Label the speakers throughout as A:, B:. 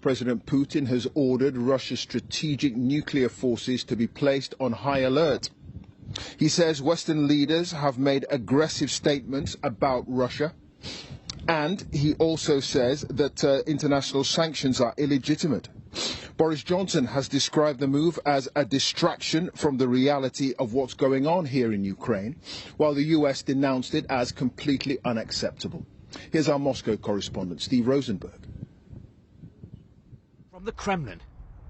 A: President Putin has ordered Russia's strategic nuclear forces to be placed on high alert. He says Western leaders have made aggressive statements about Russia, and he also says that international sanctions are illegitimate. Boris Johnson has described the move as a distraction from the reality of what's going on here in Ukraine, while the US denounced it as completely unacceptable. Here's our Moscow correspondent, Steve Rosenberg.
B: From the Kremlin,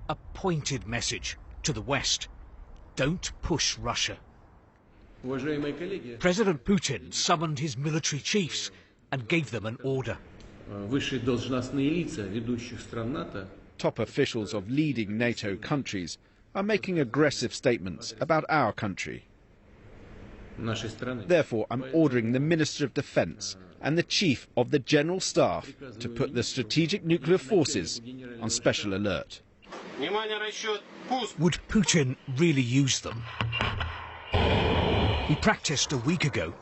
B: a pointed message to the West. Don't push Russia. President Putin summoned his military chiefs and gave them an order.
C: Top officials of leading NATO countries are making aggressive statements about our country. Therefore, I'm ordering the Minister of Defence and the Chief of the General Staff to put the strategic nuclear forces on special alert.
B: Would Putin really use them? He practiced a week ago,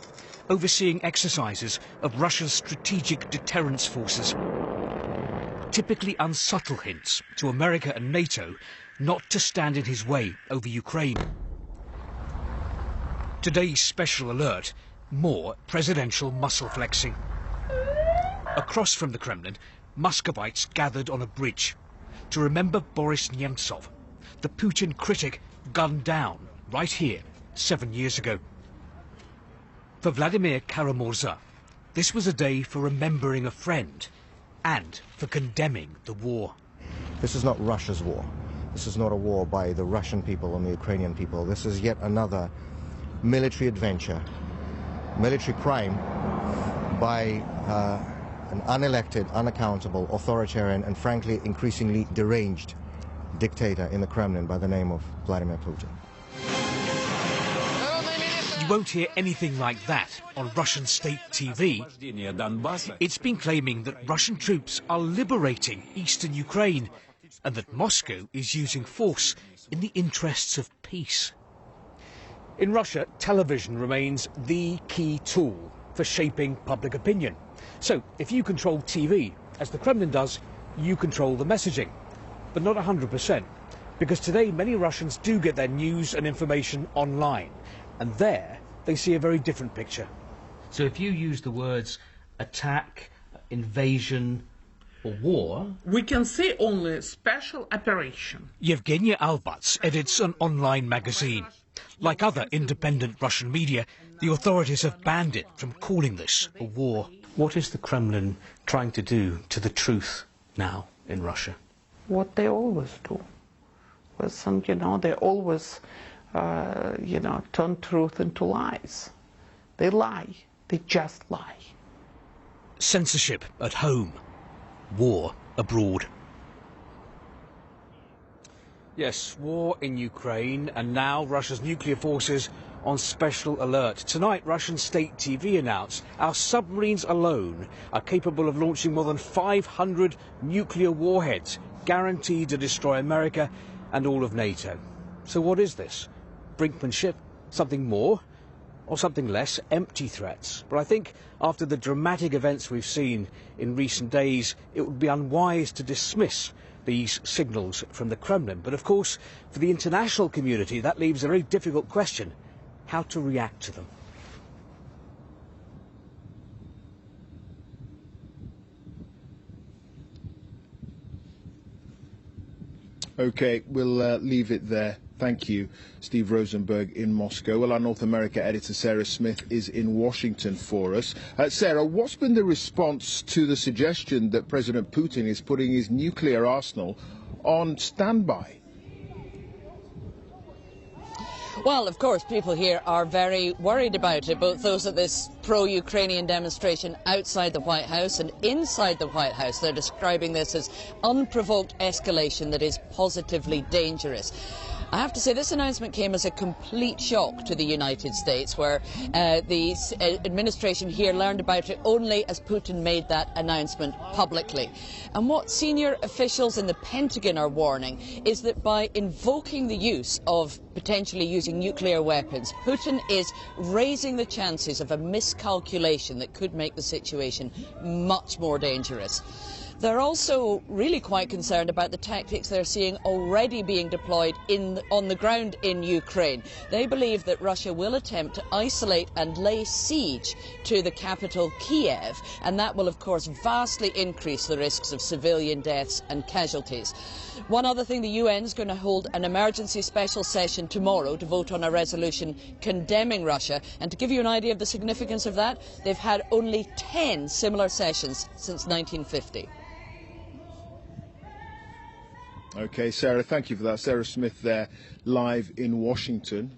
B: overseeing exercises of Russia's strategic deterrence forces. Typically unsubtle hints to America and NATO not to stand in his way over Ukraine. Today's special alert, more presidential muscle flexing. Across from the Kremlin, Muscovites gathered on a bridge to remember Boris Nemtsov, the Putin critic gunned down right here 7 years ago. For Vladimir Karamurza, this was a day for remembering a friend and for condemning the war.
D: This is not Russia's war. This is not a war by the Russian people and the Ukrainian people. This is yet another military adventure, military crime by an unelected, unaccountable, authoritarian and frankly increasingly deranged dictator in the Kremlin by the name of Vladimir Putin.
B: You won't hear anything like that on Russian state TV. It's been claiming that Russian troops are liberating eastern Ukraine and that Moscow is using force in the interests of peace. In Russia, television remains the key tool for shaping public opinion. So if you control TV, as the Kremlin does, you control the messaging. But not 100%, because today many Russians do get their news and information online. And there, they see a very different picture. So if you use the words attack, invasion or war...
E: We can say only special operation.
B: Yevgenia Albats edits an online magazine. Like other independent Russian media, the authorities have banned it from calling this a war. What is the Kremlin trying to do to the truth now in Russia?
E: What they always do. Listen, they always... turn truth into lies. They lie. They just lie.
B: Censorship at home. War abroad. Yes, war in Ukraine, and now Russia's nuclear forces on special alert. Tonight, Russian state TV announced our submarines alone are capable of launching more than 500 nuclear warheads, guaranteed to destroy America and all of NATO. So what is this? Brinkmanship, something more, or something less, empty threats? But I think after the dramatic events we've seen in recent days, it would be unwise to dismiss these signals from the Kremlin. But of course, for the international community, that leaves a very difficult question: how to react to them.
A: Okay, we'll leave it there. Thank you, Steve Rosenberg in Moscow. Well, our North America editor, Sarah Smith, is in Washington for us. Sarah, what's been the response to the suggestion that President Putin is putting his nuclear arsenal on standby?
F: Well, of course, people here are very worried about it, both those at this pro-Ukrainian demonstration outside the White House and inside the White House. They're describing this as unprovoked escalation that is positively dangerous. I have to say this announcement came as a complete shock to the United States, where the administration here learned about it only as Putin made that announcement publicly. And what senior officials in the Pentagon are warning is that by invoking the use of potentially using nuclear weapons, Putin is raising the chances of a miscalculation that could make the situation much more dangerous. They're also really quite concerned about the tactics they're seeing already being deployed on the ground in Ukraine. They believe that Russia will attempt to isolate and lay siege to the capital Kiev, and that will of course vastly increase the risks of civilian deaths and casualties. One other thing, the UN is going to hold an emergency special session tomorrow to vote on a resolution condemning Russia, and to give you an idea of the significance of that, they've had only 10 similar sessions since 1950.
A: OK, Sarah, thank you for that. Sarah Smith there, live in Washington.